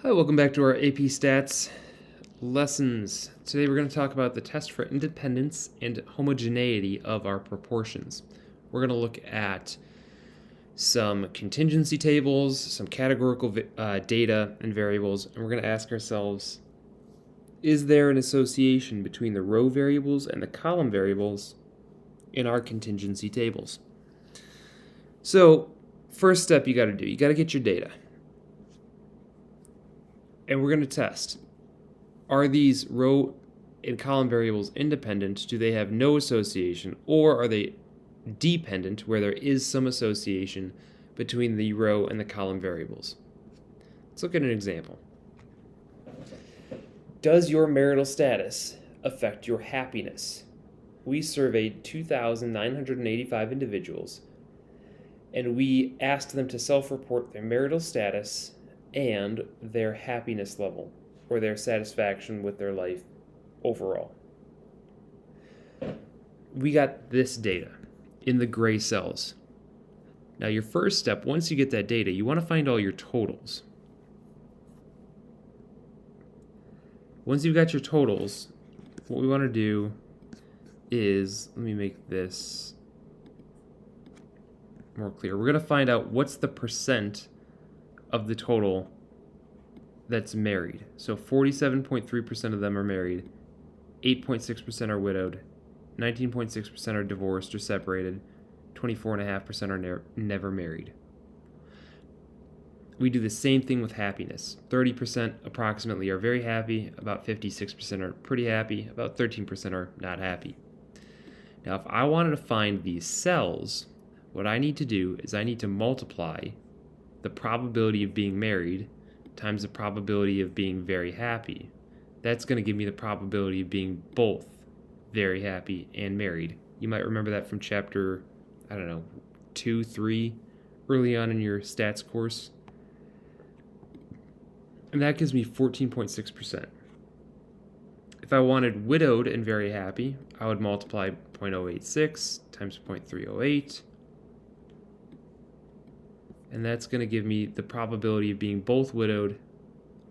Hi, welcome back to our AP Stats lessons. Today we're going to talk about the test for independence and homogeneity of our proportions. We're going to look at some contingency tables, some categorical data and variables, and we're going to ask ourselves, is there an association between the row variables and the column variables in our contingency tables? So, first step you got to do, you got to get your data. And we're going to test, are these row and column variables independent? Do they have no association? Or are they dependent, where there is some association between the row and the column variables? Let's look at an example. Does your marital status affect your happiness? We surveyed 2,985 individuals, and we asked them to self-report their marital status and their happiness level, or their satisfaction with their life overall. We got this data in the gray cells. Now your first step, once you get that data, you want to find all your totals. Once you've got your totals, what we want to do is, let me make this more clear. We're going to find out what's the percent of the total that's married. So 47.3% of them are married, 8.6% are widowed, 19.6% are divorced or separated, 24.5% are never married. We do the same thing with happiness. 30% approximately are very happy, about 56% are pretty happy, about 13% are not happy. Now, if I wanted to find these cells, what I need to do is I need to multiply the probability of being married times the probability of being very happy. That's going to give me the probability of being both very happy and married. You might remember that from chapter, 2, 3, early on in your stats course. And that gives me 14.6%. If I wanted widowed and very happy, I would multiply 0.086 times 0.308. And that's going to give me the probability of being both widowed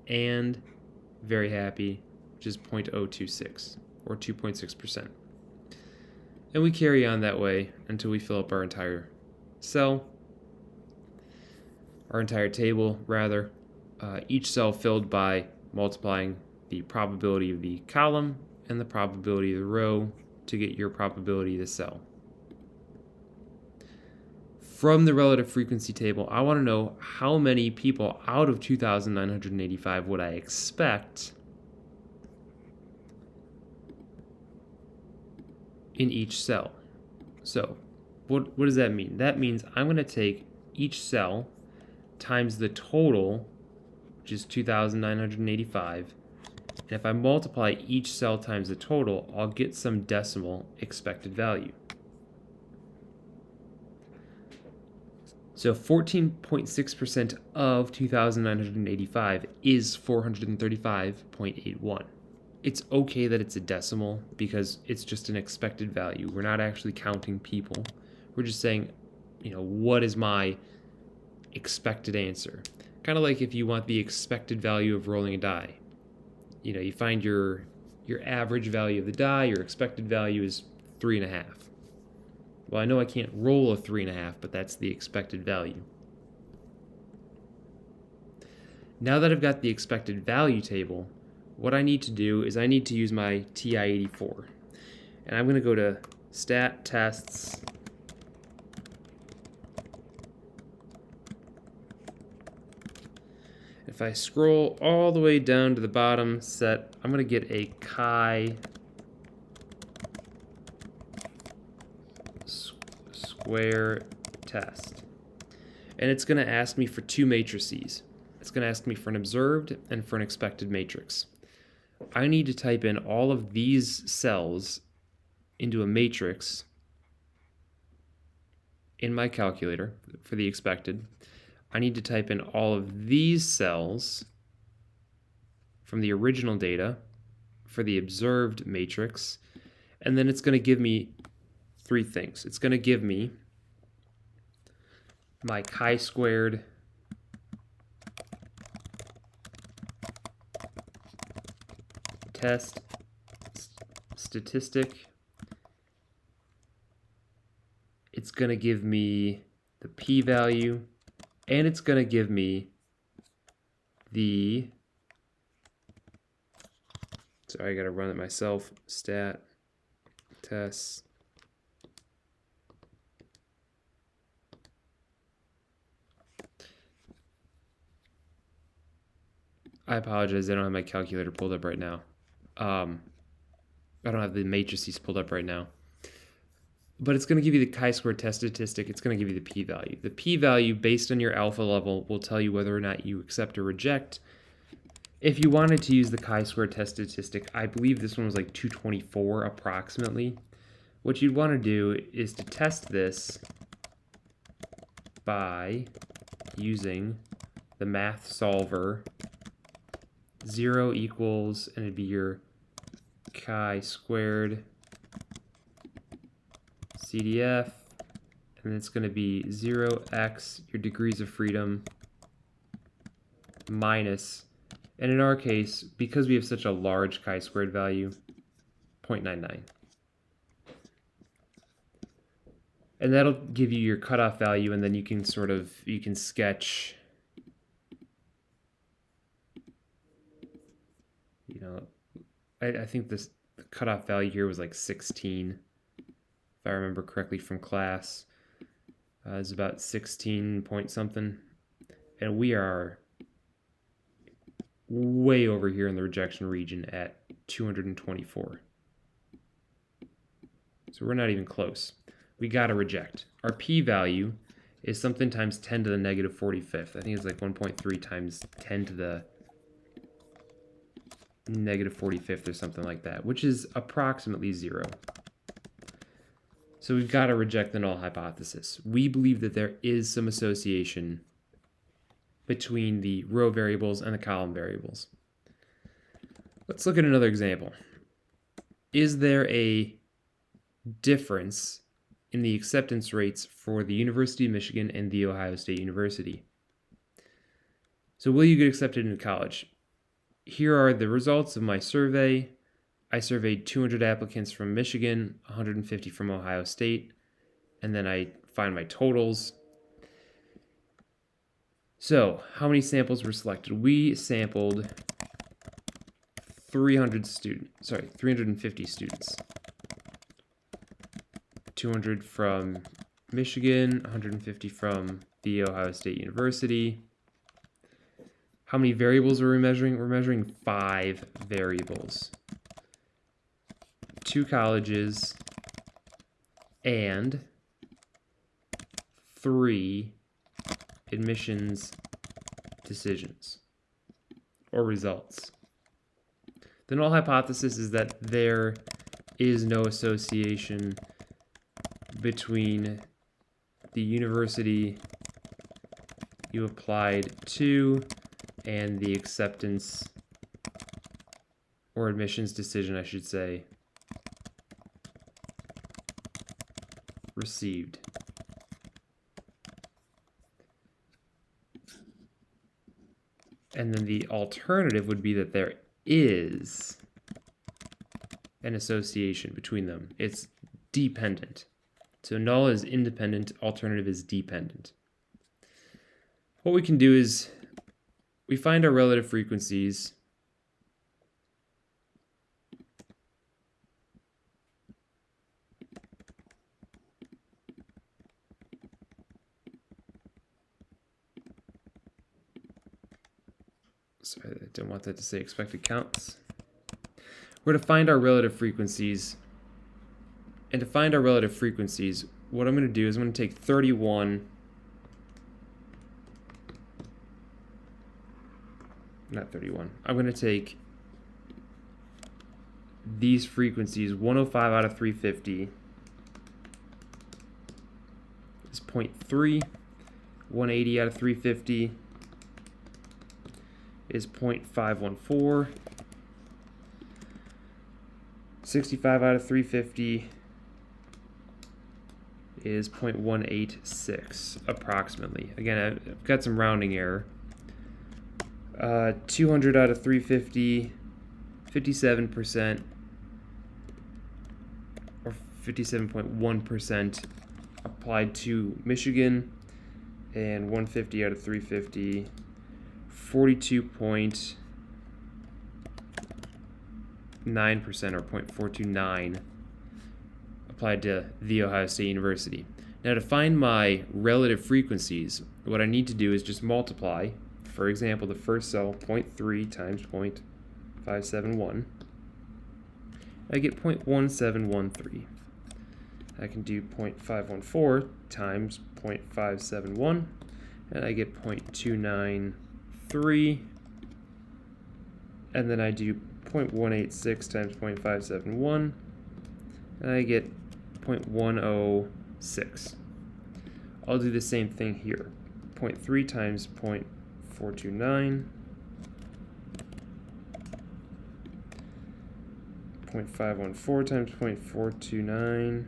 and very happy, which is 0.026, or 2.6%. And we carry on that way until we fill up our entire cell, our entire table, rather. Each cell filled by multiplying the probability of the column and the probability of the row to get your probability of the cell. From the relative frequency table, I want to know how many people out of 2,985 would I expect in each cell. So what does that mean? That means I'm going to take each cell times the total, which is 2,985, and if I multiply each cell times the total, I'll get some decimal expected value. So 14.6% of 2,985 is 435.81. It's okay that it's a decimal because it's just an expected value. We're not actually counting people. We're just saying, what is my expected answer? Kind of like if you want the expected value of rolling a die. You find your average value of the die, your expected value is 3.5. Well, I know I can't roll a 3.5, but that's the expected value. Now that I've got the expected value table, what I need to do is I need to use my TI-84. And I'm going to go to Stat Tests. If I scroll all the way down to the bottom set, I'm going to get a chi-square test. And it's going to ask me for two matrices. It's going to ask me for an observed and for an expected matrix. I need to type in all of these cells into a matrix in my calculator for the expected. I need to type in all of these cells from the original data for the observed matrix, and then it's going to give me three things. It's going to give me my chi-squared test statistic. It's going to give me the p-value, and it's going to give me the, sorry, I got to run it myself, stat test. I apologize, I don't have my calculator pulled up right now. I don't have the matrices pulled up right now. But it's going to give you the chi-square test statistic. It's going to give you the p-value. The p-value, based on your alpha level, will tell you whether or not you accept or reject. If you wanted to use the chi-square test statistic, I believe this one was like 224 approximately. What you'd want to do is to test this by using the math solver. 0 equals, and it'd be your chi-squared CDF, and it's going to be 0x, your degrees of freedom, minus, and in our case, because we have such a large chi-squared value, 0.99. And that'll give you your cutoff value, and then you can you can sketch, you know, I think the cutoff value here was like 16. If I remember correctly from class, it's about 16 point something, and we are way over here in the rejection region at 224. So we're not even close. We gotta reject. Our p-value is something times 10 to the negative 45th. I think it's like 1.3 times 10 to the negative 45th or something like that, which is approximately 0. So we've got to reject the null hypothesis. We believe that there is some association between the row variables and the column variables. Let's look at another example. Is there a difference in the acceptance rates for the University of Michigan and the Ohio State University? So will you get accepted into college? Here are the results of my survey. I surveyed 200 applicants from Michigan, 150 from Ohio State, and then I find my totals. So, how many samples were selected? We sampled 350 students. 200 from Michigan, 150 from the Ohio State University. How many variables are we measuring? We're measuring 5 variables. 2 colleges and 3 admissions decisions or results. The null hypothesis is that there is no association between the university you applied to and the acceptance or admissions decision, I should say, received. And then the alternative would be that there is an association between them. It's dependent. So null is independent, alternative is dependent. What we can do is we find our relative frequencies. Sorry, I didn't want that to say expected counts. We're to find our relative frequencies. And to find our relative frequencies, what I'm going to do is I'm going to take 31, not 31, I'm going to take these frequencies, 105 out of 350 is 0.3, 180 out of 350 is 0.514, 65 out of 350 is 0.186 approximately. Again, I've got some rounding error. 200 out of 350 57% or 57.1% applied to Michigan, and 150 out of 350, 42.9% or 0.429 applied to The Ohio State University. Now to find my relative frequencies, what I need to do is just multiply. For example, the first cell, 0.3 times 0.571. I get 0.1713. I can do 0.514 times 0.571, and I get 0.293. And then I do 0.186 times 0.571, and I get 0.106. I'll do the same thing here. 0.3 times 0.429, 0.514 times 0.429,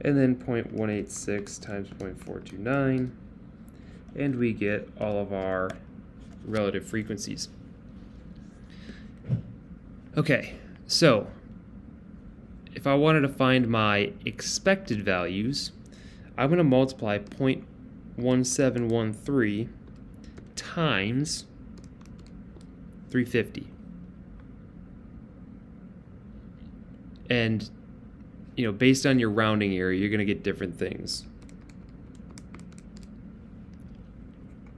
and then 0.186 times 0.429, and we get all of our relative frequencies. Okay, so if I wanted to find my expected values, I'm going to multiply 0.1713 times 350. And based on your rounding area, you're going to get different things.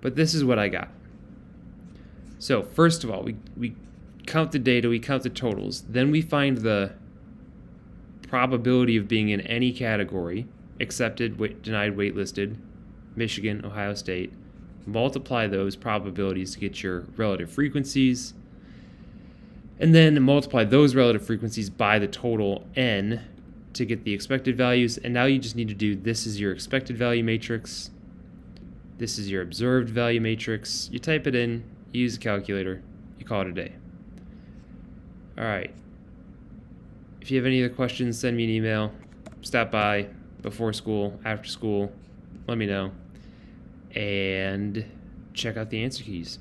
But this is what I got. So first of all, we count the data, we count the totals. Then we find the probability of being in any category, accepted, denied, waitlisted, Michigan, Ohio State. Multiply those probabilities to get your relative frequencies. And then multiply those relative frequencies by the total n to get the expected values. And now you just need to do, this is your expected value matrix, this is your observed value matrix. You type it in, you use a calculator, you call it a day. All right. If you have any other questions, send me an email, stop by before school, after school, let me know, and check out the answer keys.